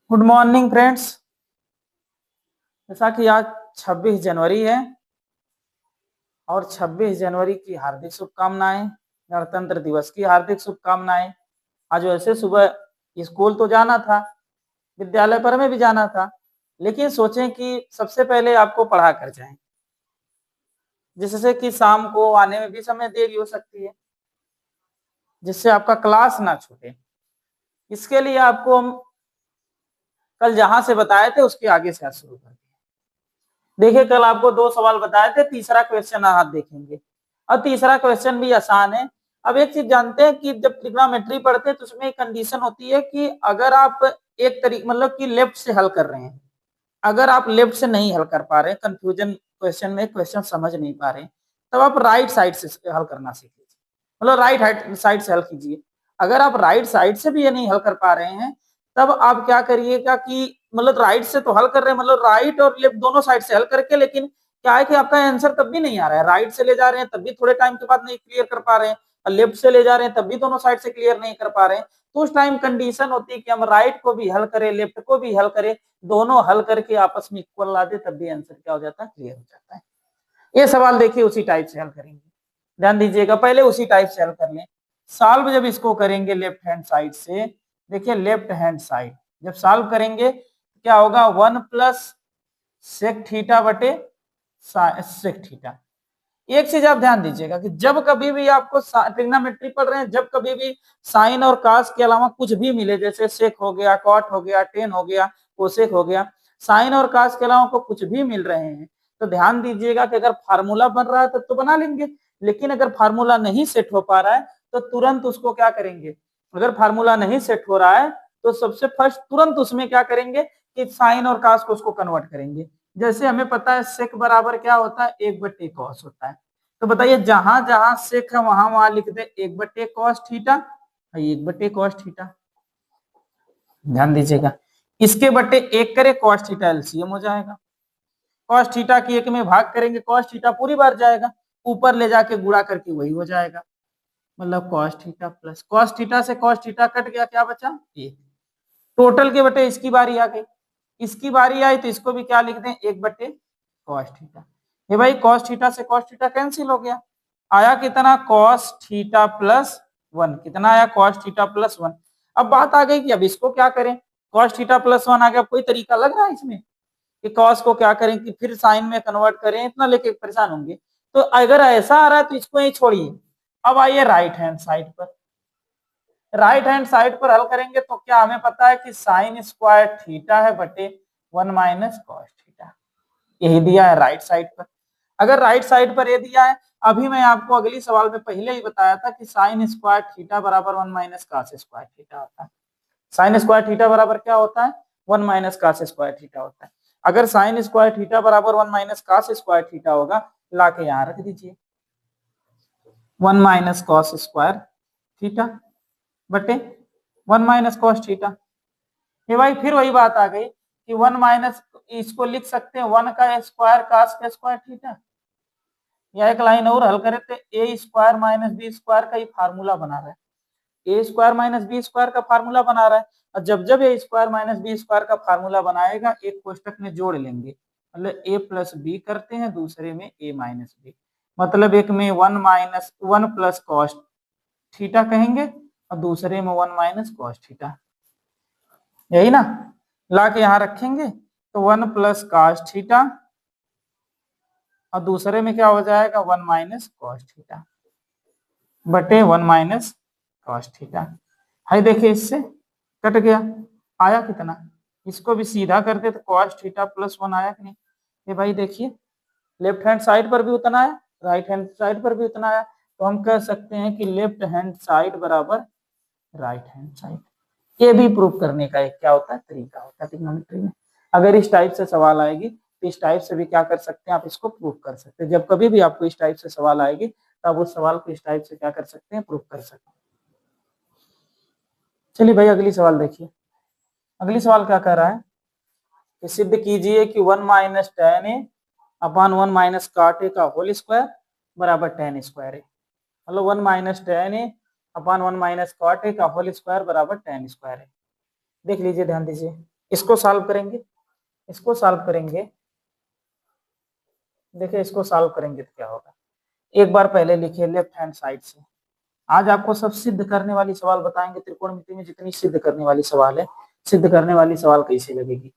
Good morning friends. जैसा कि आज 26 जनवरी है और 26 जनवरी की हार्दिक शुभकामनाएं। गणतंत्र दिवस की हार्दिक शुभकामनाएं। आज वैसे सुबह स्कूल तो जाना था, विद्यालय पर में भी जाना था, लेकिन सोचें कि सबसे पहले आपको पढ़ा कर जाएं, जिससे कि शाम को आने में भी समय देरी हो सकती है, जिससे आपका क्लास ना छूटे। इसके लिए आपको हम कल जहां से बताए थे उसके आगे से आज शुरू कर दिया। देखिए, कल आपको 2 सवाल बताए थे, तीसरा क्वेश्चन आज देखेंगे। और तीसरा क्वेश्चन भी आसान है। अब एक चीज जानते हैं कि जब ट्रिग्नोमेट्री पढ़ते हैं तो उसमें एक कंडीशन होती है कि अगर आप एक तरीके मतलब कि लेफ्ट से हल कर रहे हैं, अगर आप लेफ्ट से नहीं हल कर पा रहे, कंफ्यूजन क्वेश्चन में क्वेश्चन समझ नहीं पा रहे, तब आप राइट साइड से हल करना सीख लीजिए, मतलब राइट साइड से हल कीजिए। अगर आप राइट साइड से भी ये नहीं हल कर पा रहे हैं, तब आप क्या करिएगा कि मतलब राइट से तो हल कर रहे हैं, मतलब राइट और लेफ्ट दोनों साइड से हल करके, लेकिन क्या है कि आपका आंसर तब भी नहीं आ रहा है। राइट से ले जा रहे हैं तब भी थोड़े टाइम के बाद नहीं क्लियर कर पा रहे हैं, और लेफ्ट से ले जा रहे हैं तब भी दोनों साइड से क्लियर नहीं कर पा रहे हैं। तो उस टाइम कंडीशन होती है कि हम राइट को भी हल करें, लेफ्ट को भी हल करें, दोनों हल करके आपस में इक्वल ला दे, तब भी आंसर क्या हो जाता है, क्लियर हो जाता है। ये सवाल देखिए उसी टाइप से हल करेंगे, ध्यान दीजिएगा, पहले उसी टाइप से हल कर लें। सॉल्व जब इसको करेंगे लेफ्ट हैंड साइड से, देखिए लेफ्ट हैंड साइड जब सॉल्व करेंगे क्या होगा, 1 प्लस सेक थीटा बटे सेक थीटा। एक चीज आप ध्यान दीजिएगा कि जब कभी भी आपको ट्रिग्नोमेट्री पढ़ रहे हैं, जब कभी भी साइन और कास के अलावा कुछ भी मिले, जैसे सेक हो गया, कॉट हो गया, टेन हो गया, कोसेक हो गया, साइन और कास के अलावा को कुछ भी मिल रहे हैं, तो ध्यान दीजिएगा कि अगर फार्मूला बन रहा है तब तो बना लेंगे, लेकिन अगर फार्मूला नहीं सेट हो पा रहा है तो तुरंत उसको क्या करेंगे, अगर फार्मूला नहीं सेट हो रहा है तो सबसे फर्स्ट तुरंत उसमें क्या करेंगे कि साइन और कास को उसको कन्वर्ट करेंगे। जैसे हमें पता है सेक बराबर क्या होता है, 1/cos कॉस होता है। तो बताइए जहां जहां सेक है वहां वहां लिख दे 1/cos थीटा, 1/cos थीटा। ध्यान दीजिएगा, इसके बटे एक करे cos थीटा, एलसीएम हो जाएगा। cos थीटा की एक में भाग करेंगे, cos थीटा पूरी बार जाएगा, ऊपर ले जाके गुणा करके वही हो जाएगा, मतलब cos theta plus cos theta से cos थीटा कट गया, क्या बचा, एक। टोटल के बटे इसकी बारी आ गई, इसकी बारी आई तो इसको भी क्या लिख दें, 1/cos थीटा। ये भाई cos थीटा से cos थीटा कैंसिल हो गया, आया कितना, cos थीटा प्लस 1। कितना आया, cos थीटा प्लस 1। अब बात आ गई कि अब इसको क्या करें, cos थीटा प्लस 1 आ गया, कोई तरीका लग रहा है इसमें कि cos को क्या करें कि फिर साइन में कन्वर्ट करें, इतना लेके परेशान होंगे। तो अगर ऐसा आ रहा है तो इसको ही छोड़िए। अब आइए राइट हैंड साइड पर, राइट हैंड साइड पर हल करेंगे तो क्या हमें पता है कि साइन स्क्वायर थीटा है बटे 1 माइनस कॉस थीटा, यही दिया है राइट साइड पर। अगर राइट साइड पर ये दिया है, अभी मैं आपको अगली सवाल में पहले ही बताया था कि साइन स्क्वायर थीटा बराबर 1 माइनस कॉस स्क्वायर थीटा होता है। साइन स्क्वायर थीटा बराबर क्या होता है, 1 माइनस कॉस स्क्वायर थीटा होता है। अगर साइन स्क्वायर थीटा बराबर 1 माइनस कॉस स्क्वायर थीटा होगा, ला के यहाँ रख दीजिए 1 माइनस कॉस स्क्वायर थीटा बटे 1 माइनस कॉस थीटा। ये भाई फिर वही बात आ गई कि 1 माइनस, इसको लिख सकते हैं 1 का स्क्वायर कास का स्क्वायर थीटा, या एक लाइन और हल करें तो ए स्क्वायर माइनस बी स्क्वायर का ही फार्मूला बना रहा है, ए स्क्वायर माइनस बी स्क्वायर का फार्मूला बना रहा है। और जब जब ए स्क्वायर माइनस बी स्क्वायर का फार्मूला बनाएगा, एक कोष्टक में जोड़ लेंगे, मतलब ए प्लस बी करते हैं, दूसरे में ए माइनस बी, मतलब एक में 1 प्लस कॉस थीटा कहेंगे और दूसरे में 1 माइनस कॉस थीटा, यही ना, ला के यहां रखेंगे तो 1 प्लस कॉस थीटा और दूसरे में क्या हो जाएगा, 1 माइनस कॉस थीटा बटे 1 माइनस कॉस थीटा। हाई देखिए इससे कट गया, आया कितना, इसको भी सीधा करते तो कॉस थीटा प्लस 1 आया कि नहीं। ये भाई देखिए लेफ्ट हैंड साइड पर भी उतना आया, राइट हैंड साइड पर भी उतना आया, तो हम कह सकते हैं कि लेफ्ट हैंड साइड बराबर राइट हैंड साइड। ये भी प्रूव करने का एक क्या होता है, तरीका होता है ट्रिग्नोमेट्री में। अगर इस टाइप से सवाल आएगी तो इस टाइप से भी क्या कर सकते हैं, आप इसको प्रूव कर सकते हैं। जब कभी भी आपको इस टाइप से सवाल आएगी तो आप उस सवाल को इस टाइप से क्या कर सकते हैं, प्रूव कर सकते हैं। चलिए भाई अगली सवाल देखिए, अगली सवाल क्या कह रहा है कि सिद्ध कीजिए कि 1 minus tan A upon 1 minus cot A का होल स्क्वायर बराबर टेन स्क्वायर है, मतलब 1 minus tan A upon 1 minus cot A का होल स्क्वायर बराबर टेन स्क्वायर है। देख लीजिए, ध्यान दीजिए, इसको सॉल्व करेंगे, इसको सॉल्व करेंगे, देखिए इसको सॉल्व करेंगे तो क्या होगा, एक बार पहले लिखिए लेफ्ट हैंड साइड से। आज आपको सब सिद्ध करने वाली सवाल बताएंगे, त्रिकोणमिति में जितनी सिद्ध करने वाली सवाल है, सिद्ध करने वाली सवाल कैसे लगेगी।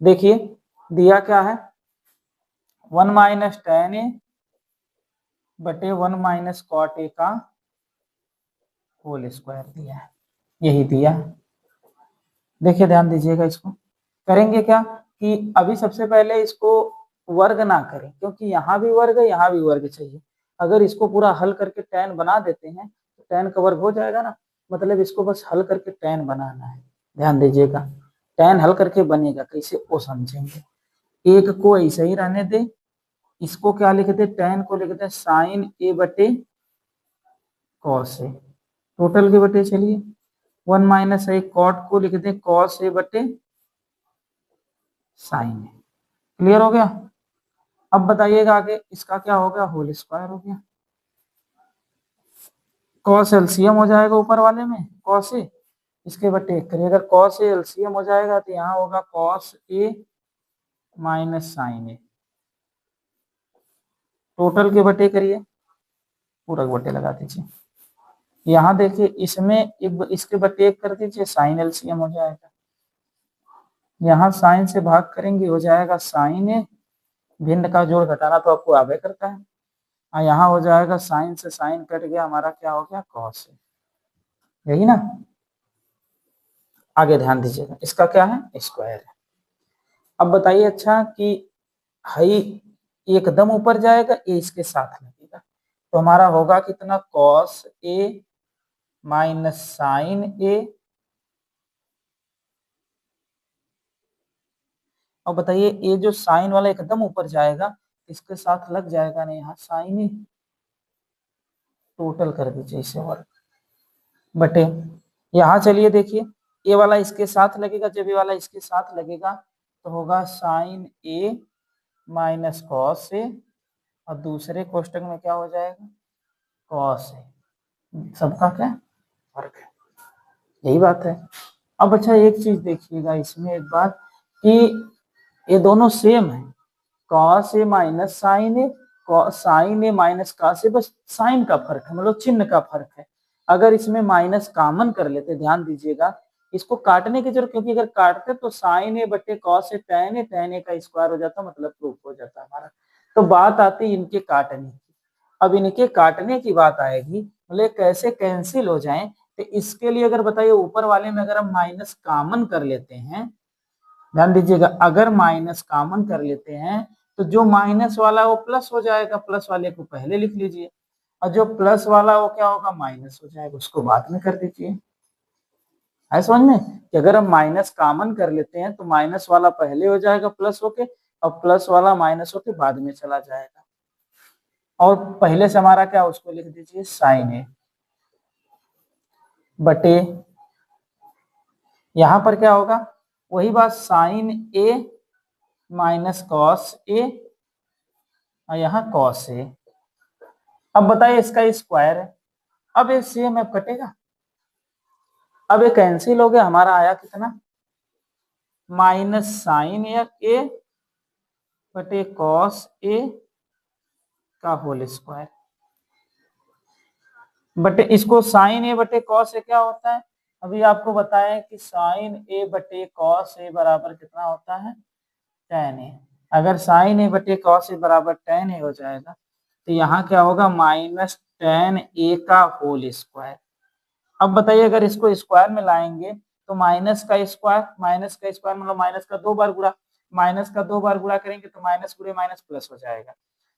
देखिए दिया क्या है, 1 माइनस टेन ए बटे 1 माइनस कॉट ए का होल स्क्वायर दिया है, यही दिया है। देखिए ध्यान दीजिएगा, इसको करेंगे क्या कि अभी सबसे पहले इसको वर्ग ना करें, क्योंकि यहाँ भी वर्ग है यहाँ भी वर्ग चाहिए। अगर इसको पूरा हल करके tan बना देते हैं तो tan का वर्ग हो जाएगा ना, मतलब इसको बस हल करके tan बनाना है। ध्यान दीजिएगा, tan हल करके बनेगा कैसे वो समझेंगे। एक को ऐसे ही रहने दे, इसको क्या लिख दे, tan को लिख दे साइन ए बटे कॉस ए, टोटल के बटे चलिए 1 माइनस ए, कॉट को लिख दे कॉस ए बटे साइन ए। क्लियर हो गया। अब बताइएगा आगे इसका क्या हो गया, होल स्क्वायर हो गया। कॉस एलसीएम हो जाएगा ऊपर वाले में कॉस ए, इसके बटे करिए, अगर कॉस ए एलसीएम हो जाएगा तो यहाँ होगा cos A minus sign A, total के बटे करिए, पूरा बटे लगा दीजिए। यहाँ देखिए इसमें एक इसके बटे एक कर दीजिए, साइन एलसीएम हो जाएगा। यहाँ साइन से भाग करेंगे हो जाएगा साइन ए, भिन्न का जोड़ घटाना तो आपको आगे करता है, यहाँ हो जाएगा साइन से साइन कट गया, हमारा क्या हो गया कॉस है, यही ना। आगे ध्यान दीजिएगा, इसका क्या है स्क्वायर है। अब बताइए अच्छा कि हाई एकदम ऊपर जाएगा, ए इसके साथ लगेगा, तो हमारा होगा कितना कॉस ए माइनस साइन ए। अब बताइए ये जो साइन वाला एकदम ऊपर जाएगा इसके साथ लग जाएगा ना यहाँ साइन ए, टोटल कर दीजिए इसे वर्ग बटे, यहाँ चलिए देखिए ये वाला इसके साथ लगेगा, जब ये वाला इसके साथ लगेगा तो होगा sign A minus cos A, और दूसरे कोष्टक में क्या हो जाएगा कॉस ए, सबका क्या फर्क है, यही बात है। अब अच्छा एक चीज देखिएगा इसमें एक बात कि ये दोनों सेम है, cos A minus sign A, sign A minus cos A, बस साइन का फर्क है, मतलब चिन्ह का फर्क है। अगर इसमें माइनस कॉमन कर लेते, ध्यान दीजिएगा इसको काटने की जरूरत, क्योंकि अगर काटते तो साइन ए बटे कॉस ए टैन ए का स्क्वायर हो जाता, मतलब प्रूफ हो जाता हमारा। तो बात आती इनके काटने की, अब इनके काटने की बात आएगी, मतलब कैसे कैंसिल हो जाए, तो इसके लिए अगर बताइए ऊपर वाले में अगर हम माइनस कॉमन कर लेते हैं, ध्यान दीजिएगा अगर माइनस कॉमन कर लेते हैं तो जो माइनस वाला वो प्लस हो जाएगा, प्लस वाले को पहले लिख लीजिए, और जो प्लस वाला वो क्या होगा माइनस हो जाएगा, उसको बाद में कर दीजिए। है समझ में कि अगर हम माइनस कॉमन कर लेते हैं तो माइनस वाला पहले हो जाएगा प्लस होके, और प्लस वाला माइनस होके बाद में चला जाएगा, और पहले से हमारा क्या उसको लिख दीजिए साइन ए बटे, यहां पर क्या होगा वही बात sign A minus cos A, और यहाँ कॉस ए। अब बताइए इसका स्क्वायर है, अब ये सेम अब कटेगा, अब ये कैंसिल हो गया, हमारा आया कितना माइनस साइन ए बटे कॉस ए का होल स्क्वायर, बटे इसको साइन ए बटे कॉस ए क्या होता है, अभी आपको बताएं कि साइन ए बटे कॉस ए बराबर कितना होता है tan ए। अगर साइन ए बटे कॉस ए बराबर tan ए हो जाएगा तो यहाँ क्या होगा माइनस tan ए का होल स्क्वायर। अब बताइए अगर इसको स्क्वायर में लाएंगे तो माइनस का स्क्वायर मतलब माइनस का दो बार गुणा, माइनस का दो बार गुणा करेंगे तो माइनस गुणे माइनस प्लस हो जाएगा।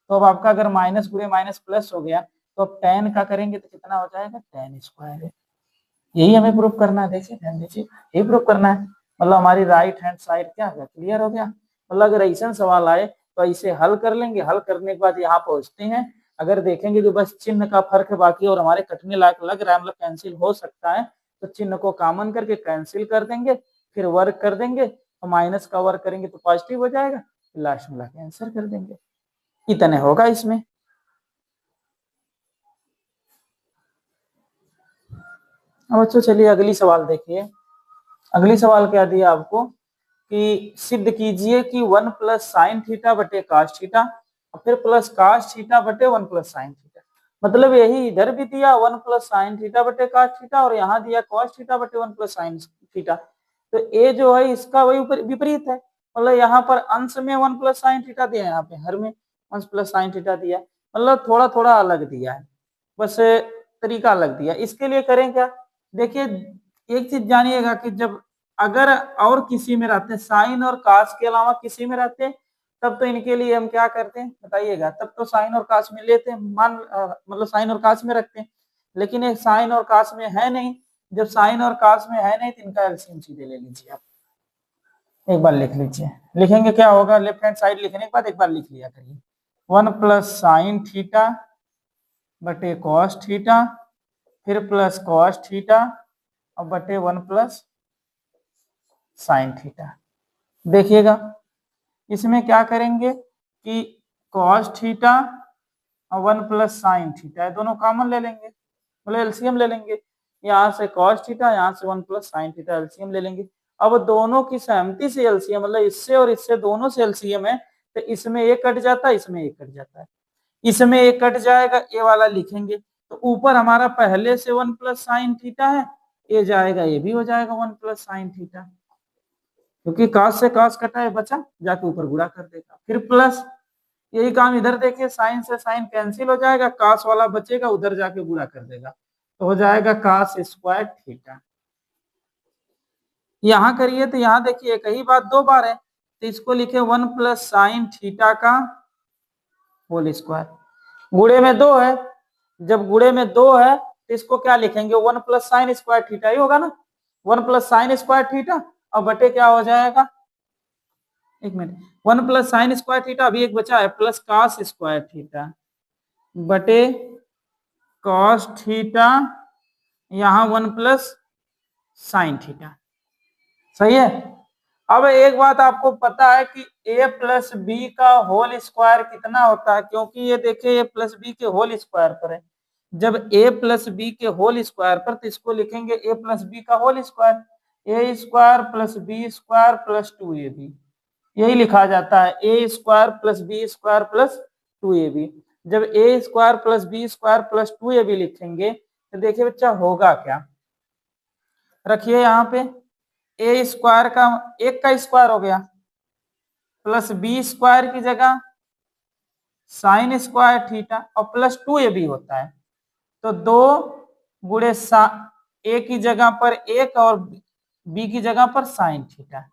तो अब आपका अगर माइनस गुणे माइनस प्लस हो गया तो अब tan का करेंगे तो कितना हो जाएगा tan स्क्वायर है, यही हमें प्रूफ करना है। देखिए ध्यान दीजिए यही प्रूफ करना है, मतलब हमारी राइट हैंड साइड क्या हो गया क्लियर हो गया। मतलब अगर ऐसा सवाल आए तो इसे हल कर लेंगे, हल करने के बाद यहाँ पहुंचते हैं, अगर देखेंगे कि बस चिन्ह का फर्क है बाकी और हमारे कटने लायक लग रहा है, मतलब कैंसिल हो सकता है, तो चिन्ह को कॉमन करके कैंसिल कर देंगे, फिर वर्क कर देंगे, तो माइनस का वर्क करेंगे तो पॉजिटिव हो जाएगा, लास्ट में लाके आंसर कर देंगे, इतने होगा इसमें। अब बच्चों चलिए अगली सवाल देखिए, अगली सवाल क्या दिया आपको कि सिद्ध कीजिए कि 1 प्लस साइन थीटा बटे काश थीटा और फिर प्लस काश थीटा बटे 1 प्लस साइन थीटा। मतलब यही इधर भी दिया 1 प्लस साइन थीटा बटे काश थीटा और यहाँ दिया कॉस थीटा बटे 1 प्लस साइन थीटा। तो ए जो है इसका वही विपरीत है। मतलब यहाँ पर अंश में 1 प्लस साइन थीटा दिया, यहाँ पे हर में 1 प्लस साइन थीटा दिया, मतलब थोड़ा थोड़ा अलग दिया है, बस तरीका अलग दिया। इसके लिए करें क्या, देखिए एक चीज जानिएगा कि जब अगर और किसी में रहते हैं, साइन और कास के अलावा किसी में रहते हैं, तब तो इनके लिए हम क्या करते हैं बताइएगा, तब तो साइन और कास में लेते हैं, मतलब साइन और कास में रखते हैं। लेकिन एक साइन और कास में है नहीं, जब साइन और कास में है नहीं तो इनका एलसीएम सीधे ले लीजिए आप। एक बार लिख लीजिए, लिखेंगे क्या होगा, लेफ्ट हैंड साइड लिखने के बाद एक बार लिख लिया करिए, 1 प्लस साइन थीटा बटे कॉस थीटा, फिर प्लस कॉस थीटा और बटे 1 प्लस साइन थीटा। देखिएगा इसमें क्या करेंगे कि कॉस थीटा और 1 प्लस साइन थीटा दोनों कॉमन ले लेंगे, मतलब एलसीएम ले लेंगे। यहाँ से कॉस थीटा, यहाँ से 1 प्लस साइन थीटा, एलसीएम ले लेंगे। अब दोनों की सहमति से एलसीएम, मतलब इससे और इससे दोनों से एलसीएम है, तो इसमें एक कट जाता है, इसमें एक कट जाता है, इसमें एक कट जाएगा, ये वाला लिखेंगे। तो ऊपर हमारा पहले से 1 प्लस साइन थीटा है, ये जाएगा, ये भी हो जाएगा 1 प्लस साइन थीटा, क्योंकि कास से कास कटा है, बचा, जाके ऊपर गुणा कर देगा। फिर प्लस, यही काम इधर देखिए, साइन से साइन कैंसिल हो जाएगा, कास वाला बचेगा, उधर जाके गुणा कर देगा, तो हो जाएगा कास स्क्वायर थीटा। यहाँ करिए तो यहाँ देखिए एक ही बात दो बार है, तो इसको लिखे 1 प्लस साइन थीटा का होल स्क्वायर। गुणे में 2 है, जब गुणे में 2 है तो इसको क्या लिखेंगे, 1 प्लस साइन स्क्वायर थीटा ही होगा ना, 1 प्लस साइन स्क्वायर थीटा और बटे क्या हो जाएगा, एक minute, 1 plus sign square theta, अभी एक बचा है, प्लस कास स्क्वायर थीटा बटे कॉस थीटा, यहाँ 1 प्लस साइन थीटा। सही है। अब एक बात आपको पता है कि a प्लस बी का होल स्क्वायर कितना होता है, क्योंकि ये देखिए a प्लस बी के होल स्क्वायर पर है। जब a प्लस बी के होल स्क्वायर पर, तो इसको लिखेंगे a प्लस बी का whole square, a square plus B square plus 2ab, यही लिखा जाता है, a square plus B square plus 2ab। जब a square plus B square plus 2ab लिखेंगे तो देखिए बच्चा होगा क्या, रखिए यहाँ पे ए स्क्वायर का एक का स्क्वायर हो गया, प्लस बी स्क्वायर की जगह साइन स्क्वायर थीटा और प्लस 2ab होता है, तो 2 गुणे ए की जगह पर एक और बी की जगह पर साइन थीटा,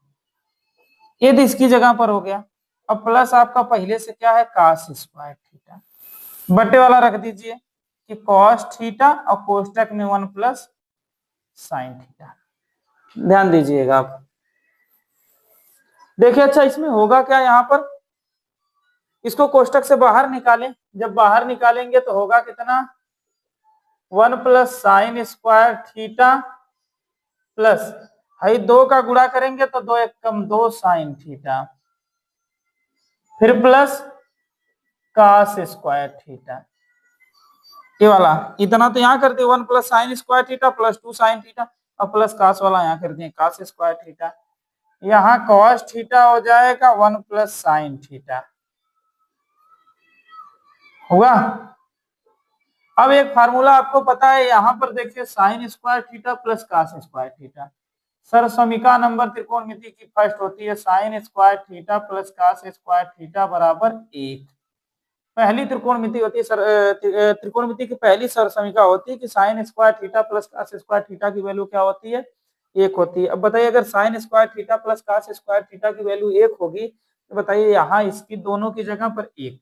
ये तो इसकी जगह पर हो गया। अब प्लस आपका पहले से क्या है, कास स्क्वायर थीटा, बटे वाला रख दीजिए कि कॉस थीटा और कोष्टक में 1 प्लस साइन थीटा। ध्यान दीजिएगा आप, देखिए अच्छा इसमें होगा क्या, यहाँ पर इसको कोष्टक से बाहर निकालें, जब बाहर निकालेंगे तो होगा कितना, 1 plus sign square theta plus, high 2 का गुणा करेंगे तो 2 एक कम 2 साइन थीटा, फिर प्लस कास स्क्वायर थीटा, ये वाला इतना तो यहाँ कर दिए 1 plus sign square theta plus 2 sine theta और प्लस कास वाला यहाँ कर दिए कास स्क्वायर थीटा, यहाँ कॉस थीटा हो जाएगा 1 प्लस साइन थीटा होगा। अब एक फार्मूला आपको पता है, यहाँ पर देखिए sine square theta plus cos square theta, सरसमीका नंबर त्रिकोणमिति की फर्स्ट होती है sine square theta plus cos square theta बराबर 1। पहली त्रिकोणमिति होती है, त्रिकोणमिति की पहली सरसमीका होती है कि sine square theta plus cos square theta की वैल्यू क्या होती है, 1 होती है। अब बताइए अगर sine square theta plus cos square theta की वैल्यू 1 होगी तो बताइए यहाँ इसकी दोनों की जगह पर 1,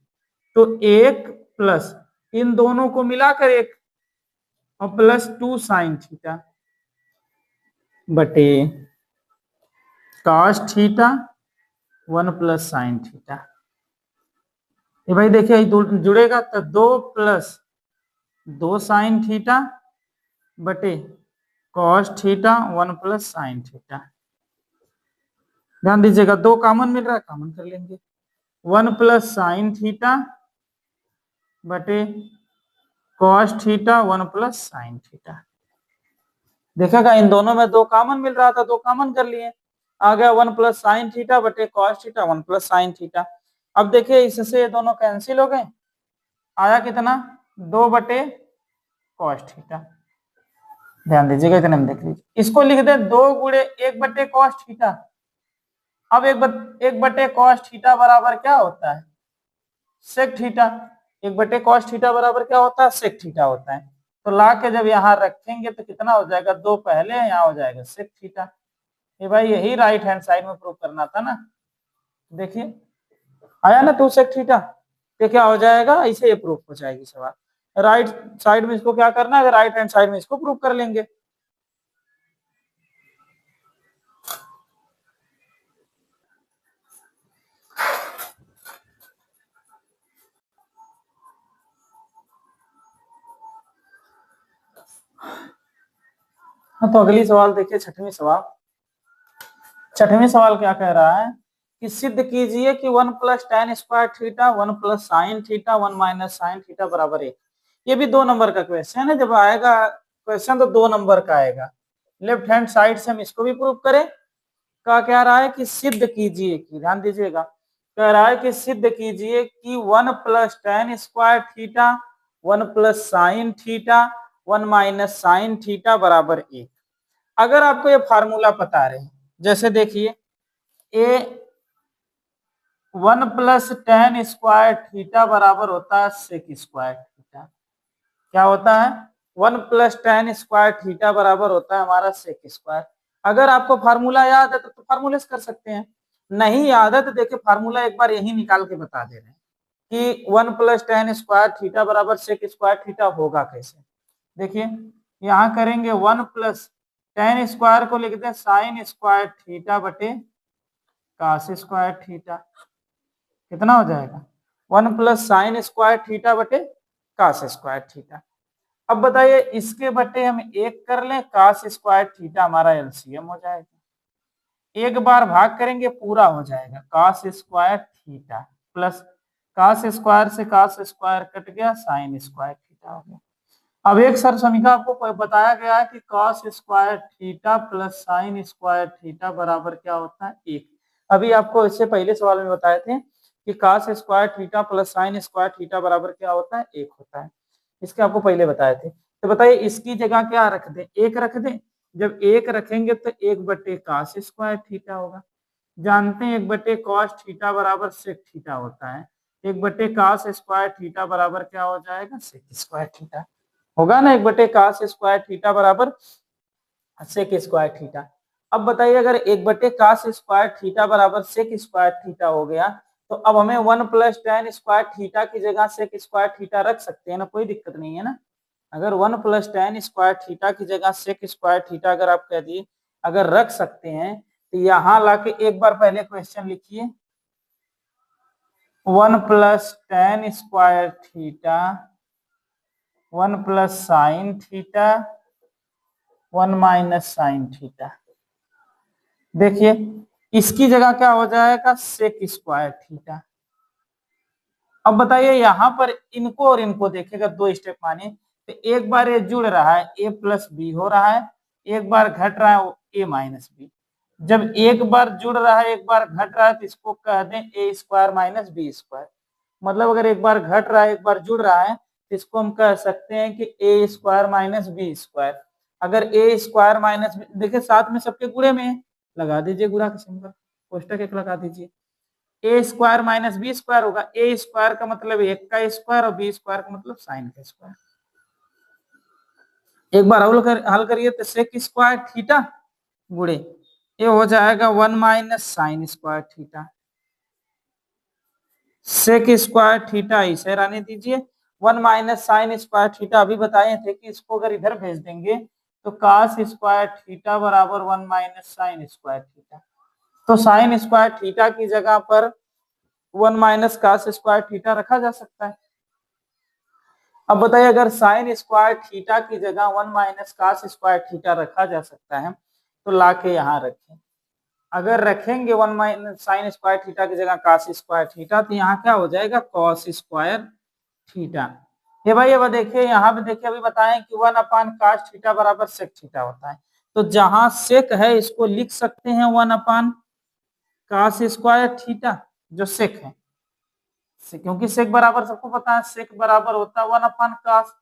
तो 1 प्लस इन दोनों को मिलाकर 1 और प्लस 2 साइन थीटा बटे cos theta 1 plus sine theta. ये भाई देखिए जुड़ेगा तो 2 प्लस 2 साइन थीटा बटे cos theta 1 plus sine theta. ध्यान दीजिएगा 2 कॉमन मिल रहा है, कॉमन कर लेंगे, 1 प्लस साइन थीटा बटे cos theta 1 plus sine theta. देखेगा इन दोनों में 2 कॉमन मिल रहा था, 2 कॉमन कर लिए, आ गया 1 प्लस साइन थीटा बटे cos theta, 1 plus sine theta. अब देखिए इससे ये दोनों कैंसिल हो गए, आया कितना 2 बटे कॉस थीटा। ध्यान दीजिएगा इतने में देख लीजिए, इसको लिख दे 2 गुणे 1 बटे कॉस थीटा। अब 1 बटे कॉस थीटा बराबर क्या होता है, सेक थीटा। 1 बटे कॉस थीटा बराबर क्या होता है, सेक थीटा होता है। तो ला के जब यहाँ रखेंगे तो कितना हो जाएगा, 2 पहले यहाँ हो जाएगा सेक थीटा। ये भाई यही राइट हैंड साइड में प्रूव करना था ना। देखिए आया ना 2 सेक थीटा, ये क्या हो जाएगा, इसे ये प्रूफ हो जाएगी सवाल। राइट साइड में इसको क्या करना है, राइट हैंड साइड में इसको प्रूफ कर लेंगे। हाँ तो अगली सवाल देखिए, छठवीं सवाल। छठवीं सवाल क्या कह रहा है कि सिद्ध कीजिए कि 1 plus ten square theta 1 plus sine theta 1 minus sine theta बराबर 1। ये भी 2 नंबर का क्वेश्चन है, जब आएगा क्वेश्चन तो 2 नंबर का आएगा। लेफ्ट हैंड साइड से हम इसको भी प्रूव करें। क्या रहा है कि सिद्ध कीजिए कि, ध्यान दीजिएगा, कह रहा है कि सिद्ध कीजिए कि 1 plus ten square theta 1 plus sine theta 1 minus sine theta बराबर 1। अगर आपको ये फार्मूला पता रहे, जैसे देखिए ए 1 प्लस टेन स्क्वायर थीटा बराबर होता है सेक स्क्वायर थीटा। क्या होता है, 1 प्लस टेन स्क्वायर थीटा बराबर होता है हमारा सेक स्क्वायर। अगर आपको फार्मूला याद है तो फार्मूले से कर सकते हैं, नहीं याद है तो देखिए फार्मूला एक बार यही निकाल के बता दे रहे हैं कि 1 प्लस टेन स्क्वायर थीटा बराबर सेक स्क्वायर थीटा होगा कैसे। देखिए यहाँ करेंगे 1 प्लस टेन स्क्वायर को लिखते हैं साइन स्क्वायर थीटा बटे कास स्क्वायर थीटा। कितना हो जाएगा, 1 प्लस साइन स्क्वायर थीटा बटे कास स्क्वायर थीटा। अब बताइए इसके बटे हम 1 कर लें, कास स्क्वायर थीटा हमारा एलसीएम हो जाएगा। एक बार भाग करेंगे पूरा हो जाएगा, cos square theta plus cos square से कास स्क्वायर कट गया, साइन स्क्वायर थीटा हो गया। अब एक सर समीकरण आपको बताया गया है कि cos square theta plus sign square theta बराबर क्या होता है, 1। अभी आपको इससे पहले सवाल में बताए थे कि cos square theta plus sign square theta बराबर क्या होता है, 1 होता है। इसके आपको पहले बताए थे। तो बताइए इसकी जगह क्या रख दें, 1 रख दें। जब 1 रखेंगे तो 1 बटे कॉस स्क्वायर थीटा होगा। जानते हैं 1 बटे कॉस थीटा बराबर सेक थीटा होता है। 1 बटे कॉस स्क्वायर थीटा बराबर क्या हो जाएगा, सेक स्क्वायर थीटा होगा ना। 1 बटे कास स्क्वायर थीटा बराबर सेक स्क्वायर थीटा। अब बताइए अगर 1 बटे कास स्क्वायर थीटा बराबर सेक स्क्वायर थीटा हो गया तो अब हमें 1 प्लस टेन स्क्वायर थीटा की जगह सेक स्क्वायर थीटा रख सकते हैं ना, कोई दिक्कत नहीं है ना। अगर 1 प्लस टेन स्क्वायर थीटा की जगह सेक स्क्वायर थीटा अगर आप कह दिए अगर रख सकते हैं तो यहाँ लाके एक बार पहले क्वेश्चन लिखिए 1 plus ten square theta 1 plus sine theta 1 minus sine theta. देखिए इसकी जगह क्या हो जाएगा, सेक स्क्वायर थीटा। अब बताइए यहाँ पर इनको और इनको देखिएगा, 2 स्टेप माने तो एक बार ये जुड़ रहा है ए प्लस बी हो रहा है, एक बार घट रहा है ए माइनस बी। जब एक बार जुड़ रहा है एक बार घट रहा है तो इसको कह दें ए स्क्वायर माइनस बी स्क्वायर। मतलब अगर एक बार घट रहा है एक बार जुड़ रहा है तो इसको हम कह सकते हैं कि ए स्क्वायर माइनस बी स्क्वायर। अगर ए स्क्वायर माइनस, देखिए साथ में सबके गुणे में लगा दीजिए गुणा का सिंबल, कोष्टक एक लगा दीजिए। ए स्क्वायर माइनस बी स्क्वायर होगा, ए स्क्वायर का मतलब 1 का स्क्वायर और बी स्क्वायर का मतलब साइन का स्क्वायर। एक बार हल करिए तो सेक स्क्वायर थीटा गुणे ये हो जाएगा 1 minus sine square theta. Sec square theta इसे रहने दीजिए, 1 माइनस साइन स्क्वायर थीटा अभी बताए थे कि इसको अगर इधर भेज देंगे तो कास स्क्वायर थीटा बराबर 1 माइनस साइन स्क्वायर थीटा। तो साइन स्क्वायर थीटा की जगह पर 1 माइनस कास स्क्वायर थीटा रखा जा सकता है। अब बताइए अगर साइन स्क्वायर थीटा की जगह 1 माइनस कास स्क्वायर थीटा रखा जा सकता है तो लाके यहाँ रखें। अगर रखेंगे 1 माइनस साइन स्क्वायर थीटा की जगह कास स्क्वायर थीटा तो यहाँ क्या हो जाएगा, कॉस स्क्वायर थीटा। ये भाई अब देखिए यहाँ पे देखिए अभी बताएं कि 1 अपान कास थीटा बराबर सेक थीटा होता है। तो जहां सेक है इसको लिख सकते हैं 1 cos स्क्वायर थीटा, जो सेक है, क्योंकि सेक बराबर सबको पता है सेक बराबर होता है 1/cos।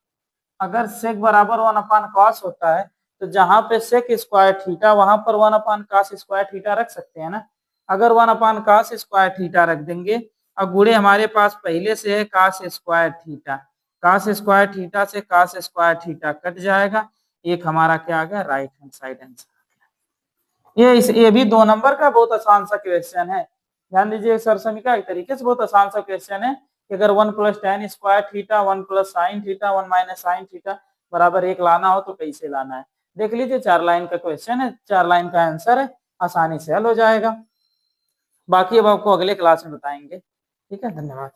अगर सेक बराबर 1/cos होता है तो जहां पे सेक स्क्वायर थीटा वहां पर 1/cos स्क्वायर थीटा रख सकते हैं ना। अगर 1/cos स्क्वायर थीटा रख देंगे, अब गुणे हमारे पास पहले से है cos square theta, cos square theta से cos स्क्वायर थीटा कट जाएगा, एक हमारा क्या आ गया, राइट हैंड साइड आंसर। ये भी 2 नंबर का बहुत आसान सा क्वेश्चन है। ध्यान दीजिए सर समीका एक तरीके से बहुत आसान सा क्वेश्चन है कि अगर 1 + tan square theta 1 + sin theta 1 - sin theta बराबर 1 लाना हो तो कैसे लाना है। देख लीजिए 4 लाइन का क्वेश्चन है, 4 लाइन का आंसर है, आसानी से हल हो जाएगा। बाकी अब आपको अगले क्लास में बताएंगे। ठीक है, धन्यवाद।